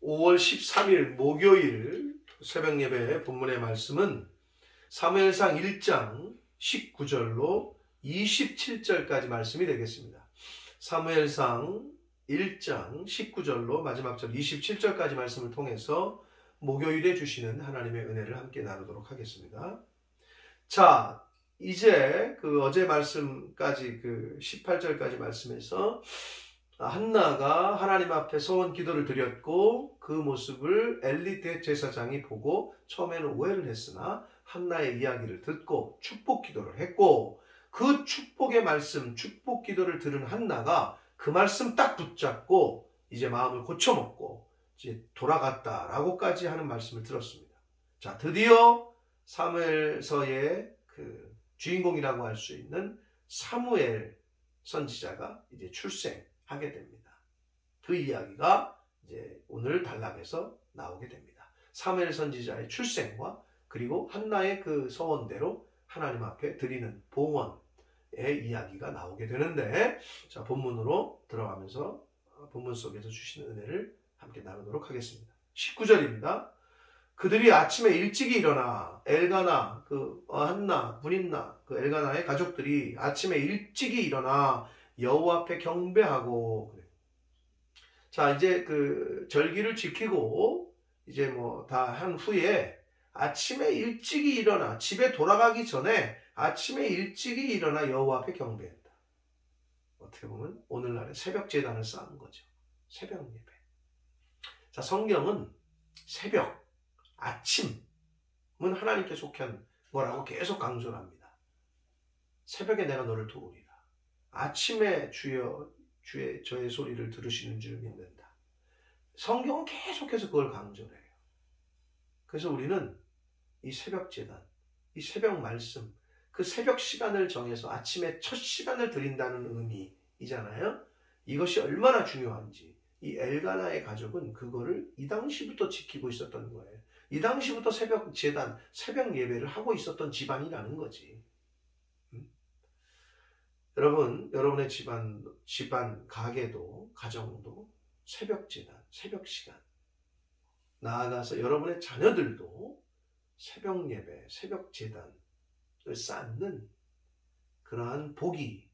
5월 13일 목요일 새벽 예배 본문의 말씀은 사무엘상 1장 19절로 27절까지 말씀이 되겠습니다. 사무엘상 1장 19절로 마지막 절 27절까지 말씀을 통해서 목요일에 주시는 하나님의 은혜를 함께 나누도록 하겠습니다. 자, 이제 어제 말씀까지 18절까지 말씀에서 한나가 하나님 앞에 서원 기도를 드렸고 그 모습을 엘리 대제사장이 보고 처음에는 오해를 했으나 한나의 이야기를 듣고 축복 기도를 했고 그 축복의 말씀, 축복 기도를 들은 한나가 그 말씀 딱 붙잡고 이제 마음을 고쳐먹고 이제 돌아갔다라고까지 하는 말씀을 들었습니다. 자, 드디어 사무엘서의 주인공이라고 할 수 있는 사무엘 선지자가 이제 출생하게 됩니다. 그 이야기가 이제 오늘 단락에서 나오게 됩니다. 사무엘 선지자의 출생과 그리고 한나의 그 서원대로 하나님 앞에 드리는 봉헌의 이야기가 나오게 되는데, 자, 본문으로 들어가면서 본문 속에서 주시는 은혜를 함께 나누도록 하겠습니다. 19절입니다. 그들이 아침에 일찍이 일어나 엘가나, 한나, 브린나, 엘가나의 가족들이 아침에 일찍이 일어나 여호와 앞에 경배하고 그래요. 자, 이제 절기를 지키고 이제 다 한 후에 아침에 일찍이 일어나 집에 돌아가기 전에 아침에 일찍이 일어나 여호와 앞에 경배했다. 어떻게 보면 오늘날의 새벽 제단을 쌓은 거죠. 새벽 예배. 자, 성경은 새벽, 아침은 하나님께 속한 거라고 계속 강조를 합니다. 새벽에 내가 너를 도우리라. 아침에 저의 소리를 들으시는 줄 믿는다. 성경은 계속해서 그걸 강조를 해요. 그래서 우리는 이 새벽 제단, 이 새벽 말씀, 그 새벽 시간을 정해서 아침에 첫 시간을 드린다는 의미이잖아요. 이것이 얼마나 중요한지 이 엘가나의 가족은 그거를 이 당시부터 지키고 있었던 거예요. 이 당시부터 새벽 제단, 새벽 예배를 하고 있었던 집안이라는 거지. 여러분, 여러분의 집안, 가게도, 가정도 새벽 제단, 새벽 시간. 나아가서 여러분의 자녀들도 새벽 예배, 새벽 제단을 쌓는 그러한 복이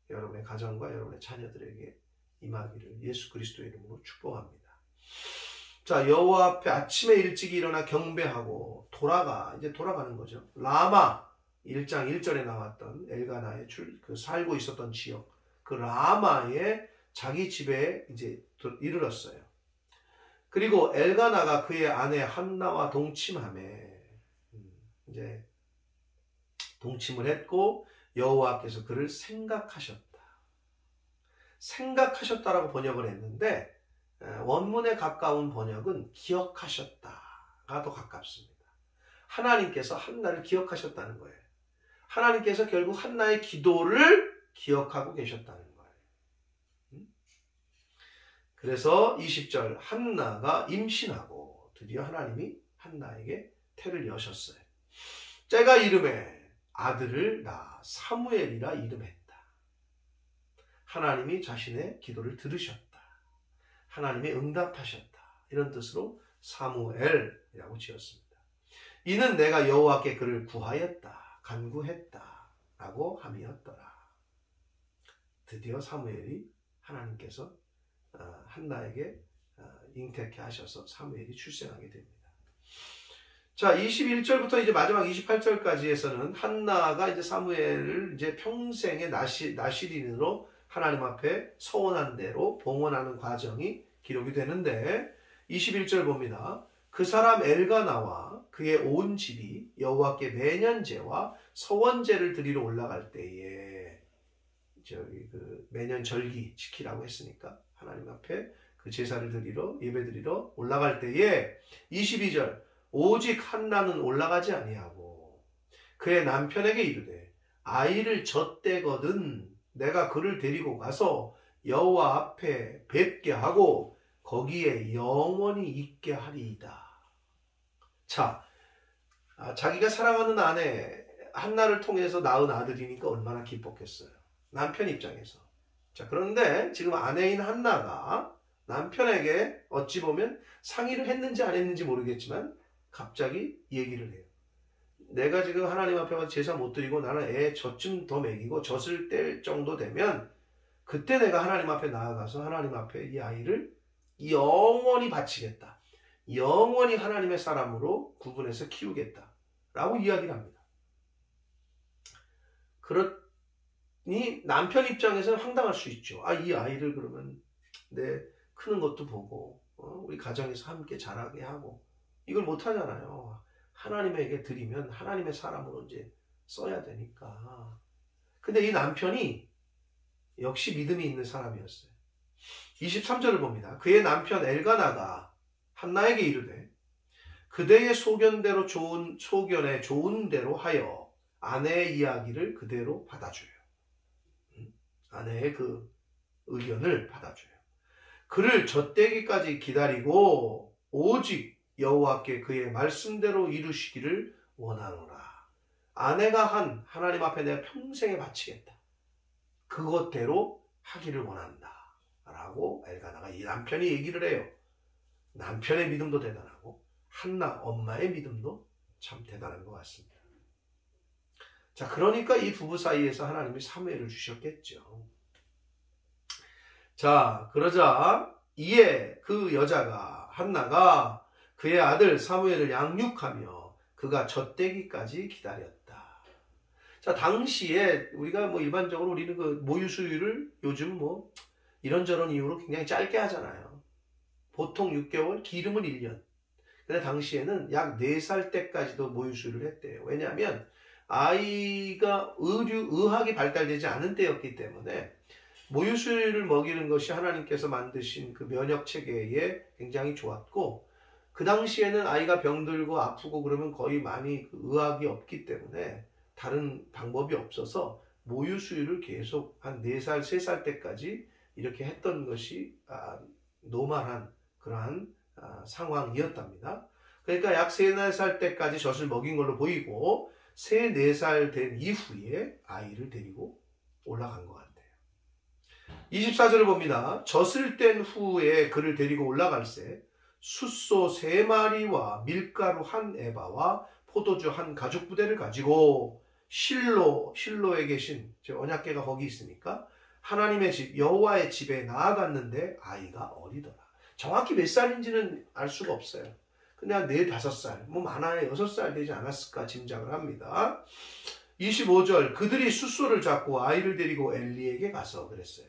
여러분의 가정과 여러분의 자녀들에게 임하기를 예수 그리스도의 이름으로 축복합니다. 자, 여호와 앞에 아침에 일찍 일어나 경배하고 이제 돌아가는 거죠. 라마 1장 1절에 나왔던 엘가나의 살고 있었던 지역, 그 라마에 자기 집에 이제 이르렀어요. 그리고 엘가나가 그의 아내 한나와 동침함에 이제 동침을 했고 여호와께서 그를 생각하셨다라고 번역을 했는데 원문에 가까운 번역은 기억하셨다가 더 가깝습니다. 하나님께서 한나를 기억하셨다는 거예요. 하나님께서 결국 한나의 기도를 기억하고 계셨다는 거예요. 그래서 20절 한나가 임신하고 드디어 하나님이 한나에게 태를 여셨어요. 째가 이름에 아들을 낳아 사무엘이라 이름했다. 하나님이 자신의 기도를 들으셨다. 하나님이 응답하셨다. 이런 뜻으로 사무엘이라고 지었습니다. 이는 내가 여호와께 그를 구하였다. 간구했다. 라고 함이었더라. 드디어 사무엘이 하나님께서 한나에게 잉태케 하셔서 사무엘이 출생하게 됩니다. 자, 21절부터 이제 마지막 28절까지에서는 한나가 이제 사무엘을 이제 평생의 나실인으로 하나님 앞에 서원한 대로 봉헌하는 과정이 기록이 되는데 21절 봅니다. 그 사람 엘가나와 그의 온 집이 여호와께 매년제와 서원제를 드리러 올라갈 때에 매년 절기 지키라고 했으니까 하나님 앞에 그 제사를 드리러 예배 드리러 올라갈 때에 22절 오직 한나는 올라가지 아니하고 그의 남편에게 이르되 아이를 젖대거든 내가 그를 데리고 가서 여호와 앞에 뵙게 하고 거기에 영원히 있게 하리이다. 자, 자기가 사랑하는 아내 한나를 통해서 낳은 아들이니까 얼마나 기뻤겠어요. 남편 입장에서. 자, 그런데 지금 아내인 한나가 남편에게 어찌 보면 상의를 했는지 안 했는지 모르겠지만 갑자기 얘기를 해요. 내가 지금 하나님 앞에 가서 제사 못 드리고 나는 애 젖좀 더 먹이고 젖을 뗄 정도 되면 그때 내가 하나님 앞에 나아가서 하나님 앞에 이 아이를 영원히 바치겠다. 영원히 하나님의 사람으로 구분해서 키우겠다. 라고 이야기를 합니다. 그러니 남편 입장에서는 황당할 수 있죠. 이 아이를 그러면 내 크는 것도 보고 우리 가정에서 함께 자라게 하고 이걸 못하잖아요. 하나님에게 드리면 하나님의 사람으로 이제 써야 되니까. 근데 이 남편이 역시 믿음이 있는 사람이었어요. 23절을 봅니다. 그의 남편 엘가나가 한나에게 이르되 그대의 소견대로 소견에 좋은 대로 하여 아내의 이야기를 그대로 받아줘요. 아내의 그 의견을 받아줘요. 그를 젖대기까지 기다리고 오직 여호와께 그의 말씀대로 이루시기를 원하노라. 아내가 한 하나님 앞에 내가 평생에 바치겠다. 그것대로 하기를 원한다. 라고 엘가나가 이 남편이 얘기를 해요. 남편의 믿음도 대단하고 한나 엄마의 믿음도 참 대단한 것 같습니다. 자, 그러니까 이 부부 사이에서 하나님이 사무엘을 주셨겠죠. 자, 그러자 이에 그 여자가 한나가 그의 아들 사무엘을 양육하며 그가 젖대기까지 기다렸다. 자, 당시에 우리가 일반적으로 우리는 그 모유 수유를 요즘 이런저런 이유로 굉장히 짧게 하잖아요. 보통 6개월, 길으면 1년. 근데 당시에는 약 4살 때까지도 모유 수유를 했대요. 왜냐하면 아이가 의학이 발달되지 않은 때였기 때문에 모유 수유를 먹이는 것이 하나님께서 만드신 그 면역 체계에 굉장히 좋았고, 그 당시에는 아이가 병들고 아프고 그러면 거의 많이 의학이 없기 때문에 다른 방법이 없어서 모유 수유를 계속 한 4살, 3살 때까지 이렇게 했던 것이 노멀한 그러한 상황이었답니다. 그러니까 약 3, 4살 때까지 젖을 먹인 걸로 보이고 3, 4살 된 이후에 아이를 데리고 올라간 것 같아요. 24절을 봅니다. 젖을 뗀 후에 그를 데리고 올라갈새 숫소 3마리와 밀가루 1에바와 포도주 1가죽부대를 가지고 실로에 계신 언약궤가 거기 있으니까 하나님의 집 여호와의 집에 나아갔는데 아이가 어리더라. 정확히 몇 살인지는 알 수가 없어요. 근데 한 4, 5살, 많아야 6살 되지 않았을까 짐작을 합니다. 25절 그들이 숫소를 잡고 아이를 데리고 엘리에게 가서 그랬어요.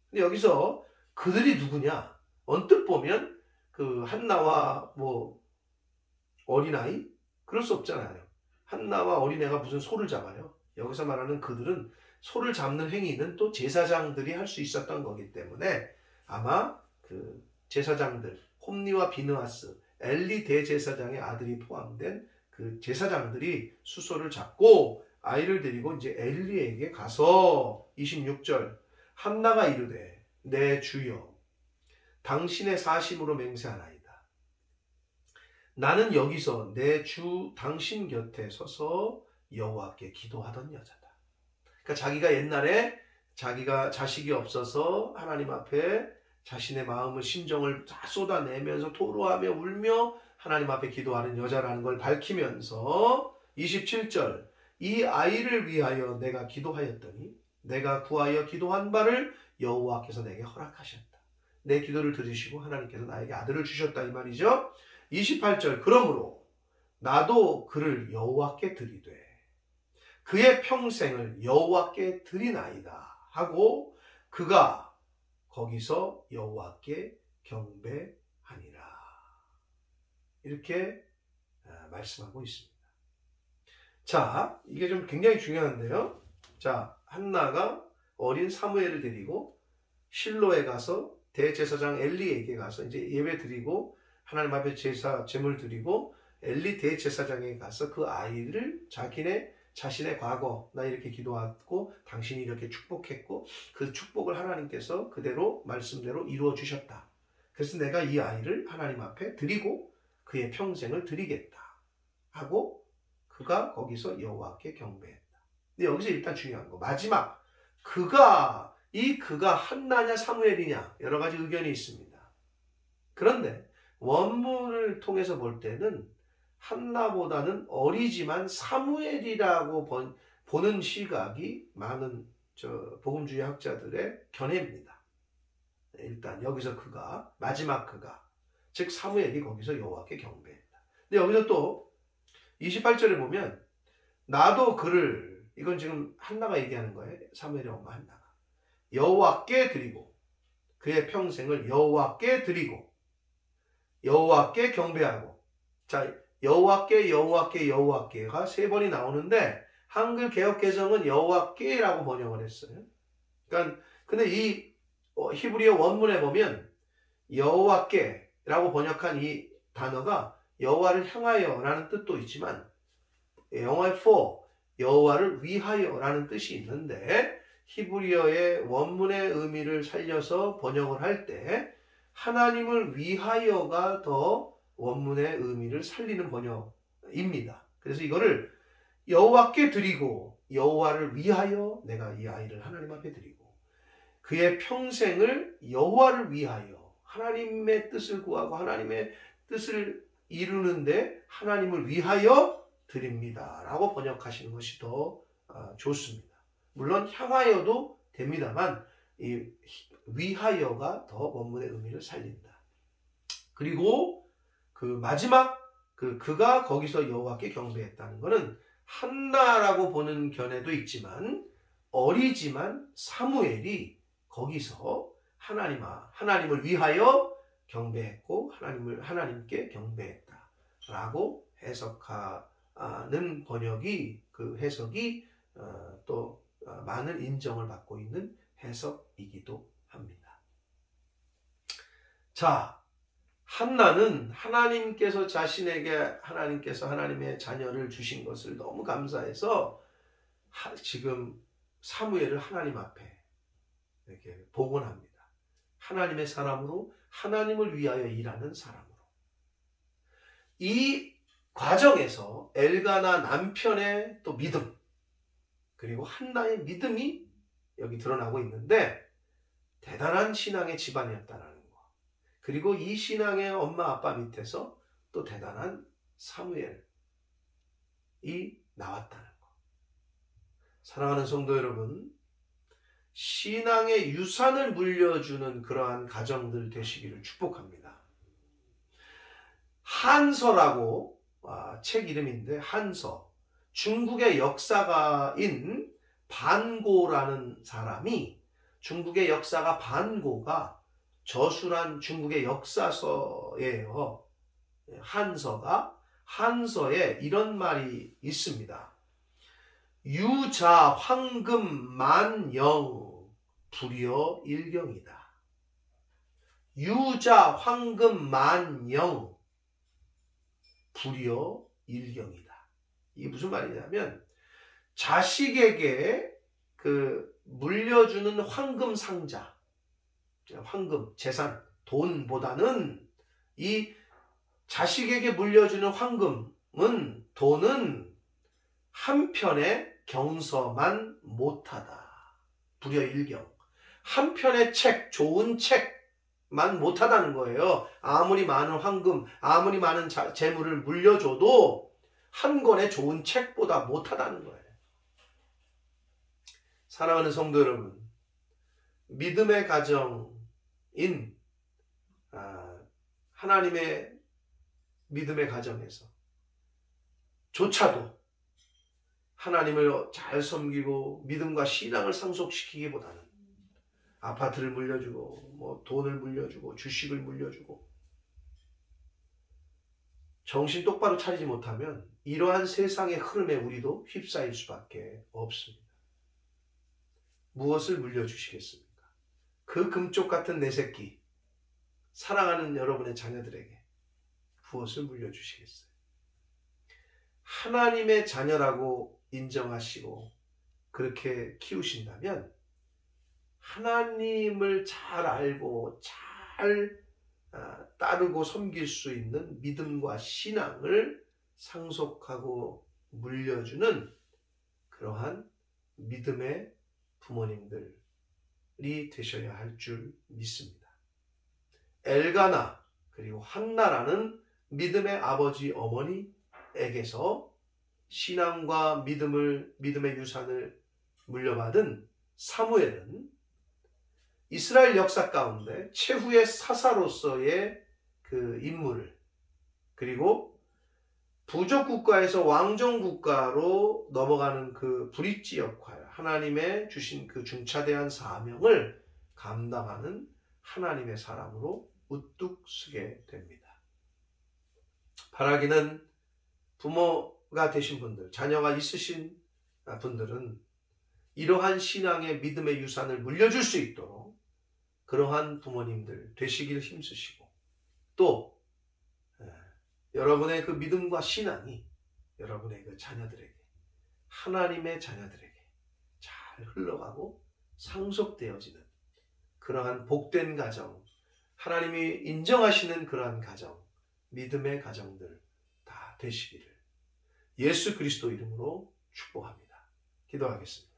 근데 여기서 그들이 누구냐? 언뜻 보면 그 한나와 어린아이? 그럴 수 없잖아요. 한나와 어린애가 무슨 소를 잡아요. 여기서 말하는 그들은 소를 잡는 행위는 또 제사장들이 할 수 있었던 거기 때문에 아마 그 제사장들, 홈리와 비느하스, 엘리 대제사장의 아들이 포함된 그 제사장들이 숫소를 잡고 아이를 데리고 이제 엘리에게 가서 26절 한나가 이르되 내 주여 당신의 사심으로 맹세하나이다. 나는 여기서 내 주 당신 곁에 서서 여호와께 기도하던 여자다. 그러니까 자기가 옛날에 자기가 자식이 없어서 하나님 앞에 자신의 마음을 심정을 다 쏟아내면서 토로하며 울며 하나님 앞에 기도하는 여자라는 걸 밝히면서 27절 이 아이를 위하여 내가 기도하였더니 내가 구하여 기도한 바를 여호와께서 내게 허락하셨다. 내 기도를 들으시고 하나님께서 나에게 아들을 주셨다 이 말이죠. 28절 그러므로 나도 그를 여호와께 드리되 그의 평생을 여호와께 드리나이다 하고 그가 거기서 여호와께 경배하니라. 이렇게 말씀하고 있습니다. 자, 이게 좀 굉장히 중요한데요. 자, 한나가 어린 사무엘을 데리고 실로에 가서 대제사장 엘리에게 가서 이제 예배 드리고 하나님 앞에 제물 드리고 엘리 대제사장에게 가서 그 아이를 자신의 과거 나 이렇게 기도하고 당신이 이렇게 축복했고 그 축복을 하나님께서 그대로 말씀대로 이루어 주셨다. 그래서 내가 이 아이를 하나님 앞에 드리고 그의 평생을 드리겠다 하고 그가 거기서 여호와께 경배했다. 근데 여기서 일단 중요한 거 마지막 그가 한나냐 사무엘이냐 여러 가지 의견이 있습니다. 그런데 원문을 통해서 볼 때는 한나보다는 어리지만 사무엘이라고 보는 시각이 많은 복음주의 학자들의 견해입니다. 일단 여기서 그가, 마지막 그가, 즉 사무엘이 거기서 여호와께 경배했다. 근데 여기서 또 28절에 보면 나도 그를, 이건 지금 한나가 얘기하는 거예요. 사무엘의 엄마 한나가 여호와께 드리고, 그의 평생을 여호와께 드리고 여호와께 경배하고. 자, 여호와께가 세 번이 나오는데 한글 개역 개정은 여호와께라고 번역을 했어요. 그러니까 근데 이 히브리어 원문에 보면 여호와께라고 번역한 이 단어가 여호와를 향하여라는 뜻도 있지만 영어의 for, 여호와를 위하여라는 뜻이 있는데 히브리어의 원문의 의미를 살려서 번역을 할 때 하나님을 위하여가 더 원문의 의미를 살리는 번역입니다. 그래서 이거를 여호와께 드리고 여호와를 위하여 내가 이 아이를 하나님 앞에 드리고 그의 평생을 여호와를 위하여 하나님의 뜻을 구하고 하나님의 뜻을 이루는데 하나님을 위하여 드립니다 라고 번역하시는 것이 더 좋습니다. 물론 향하여도 됩니다만 이 위하여가 더 원문의 의미를 살린다. 그리고 그 마지막 그가 거기서 여호와께 경배했다는 것은 한나라고 보는 견해도 있지만 어리지만 사무엘이 거기서 하나님을 위하여 경배했고 하나님께 경배했다라고 해석하는 번역이 그 해석이 또 많은 인정을 받고 있는 해석이기도 합니다. 자, 한나는 하나님께서 하나님의 자녀를 주신 것을 너무 감사해서 지금 사무엘을 하나님 앞에 이렇게 복원합니다. 하나님의 사람으로 하나님을 위하여 일하는 사람으로. 이 과정에서 엘가나 남편의 또 믿음 그리고 한나의 믿음이 여기 드러나고 있는데 대단한 신앙의 집안이었다는 거. 그리고 이 신앙의 엄마 아빠 밑에서 또 대단한 사무엘이 나왔다는 거. 사랑하는 성도 여러분, 신앙의 유산을 물려주는 그러한 가정들 되시기를 축복합니다. 한서라고 책 이름인데 한서, 중국의 역사가인 반고라는 사람이 중국의 역사가 반고가 저술한 중국의 역사서예요. 한서에 이런 말이 있습니다. 유자 황금 만영 불여 일경이다. 유자 황금 만영 불여 일경이다. 이게 무슨 말이냐면 자식에게 물려주는 황금 상자, 황금, 재산, 돈보다는 이 자식에게 물려주는 돈은 한편의 경서만 못하다. 불여 일경. 한편의 책, 좋은 책만 못하다는 거예요. 아무리 많은 황금, 아무리 많은 재물을 물려줘도 한 권의 좋은 책보다 못하다는 거예요. 사랑하는 성도 여러분, 믿음의 가정인 하나님의 믿음의 가정에서 조차도 하나님을 잘 섬기고 믿음과 신앙을 상속시키기보다는 아파트를 물려주고 돈을 물려주고 주식을 물려주고 정신 똑바로 차리지 못하면 이러한 세상의 흐름에 우리도 휩싸일 수밖에 없습니다. 무엇을 물려주시겠습니까? 그 금쪽 같은 내 새끼, 사랑하는 여러분의 자녀들에게 무엇을 물려주시겠어요? 하나님의 자녀라고 인정하시고 그렇게 키우신다면 하나님을 잘 알고 잘 따르고 섬길 수 있는 믿음과 신앙을 상속하고 물려주는 그러한 믿음의 부모님들이 되셔야 할 줄 믿습니다. 엘가나 그리고 한나라는 믿음의 아버지 어머니에게서 신앙과 믿음의 유산을 물려받은 사무엘은 이스라엘 역사 가운데 최후의 사사로서의 그 임무를, 그리고 부족 국가에서 왕정 국가로 넘어가는 그 브릿지 역할, 하나님의 주신 그 중차대한 사명을 감당하는 하나님의 사람으로 우뚝 서게 됩니다. 바라기는 부모가 되신 분들, 자녀가 있으신 분들은 이러한 신앙의 믿음의 유산을 물려줄 수 있도록 그러한 부모님들 되시길 힘쓰시고, 또 여러분의 그 믿음과 신앙이 여러분의 그 자녀들에게, 하나님의 자녀들에게 잘 흘러가고 상속되어지는 그러한 복된 가정, 하나님이 인정하시는 그러한 가정, 믿음의 가정들 다 되시기를 예수 그리스도 이름으로 축복합니다. 기도하겠습니다.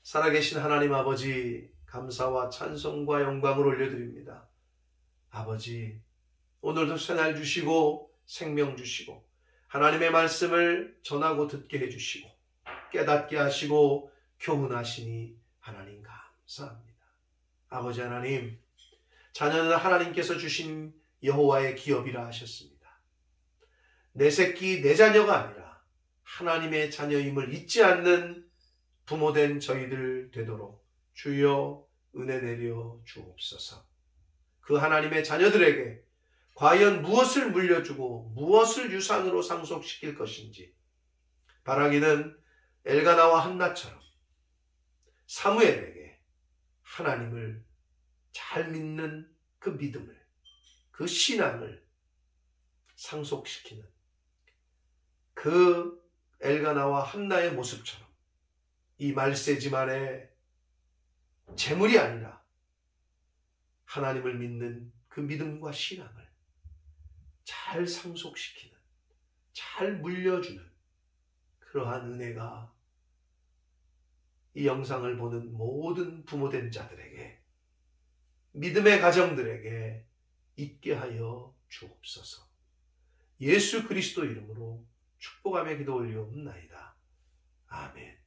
살아계신 하나님 아버지, 감사와 찬송과 영광을 올려드립니다. 아버지, 오늘도 새날 주시고 생명 주시고 하나님의 말씀을 전하고 듣게 해주시고 깨닫게 하시고 교훈하시니 하나님 감사합니다. 아버지 하나님, 자녀는 하나님께서 주신 여호와의 기업이라 하셨습니다. 내 새끼, 내 자녀가 아니라 하나님의 자녀임을 잊지 않는 부모된 저희들 되도록 주여 은혜 내려 주옵소서. 그 하나님의 자녀들에게 과연 무엇을 물려주고 무엇을 유산으로 상속시킬 것인지 바라기는 엘가나와 한나처럼 사무엘에게 하나님을 잘 믿는 그 믿음을, 그 신앙을 상속시키는 그 엘가나와 한나의 모습처럼 이 말세지만의 재물이 아니라 하나님을 믿는 그 믿음과 신앙을 잘 상속시키는, 잘 물려주는 그러한 은혜가 이 영상을 보는 모든 부모된 자들에게, 믿음의 가정들에게 있게 하여 주옵소서. 예수 그리스도 이름으로 축복하며 기도 올리옵나이다. 아멘.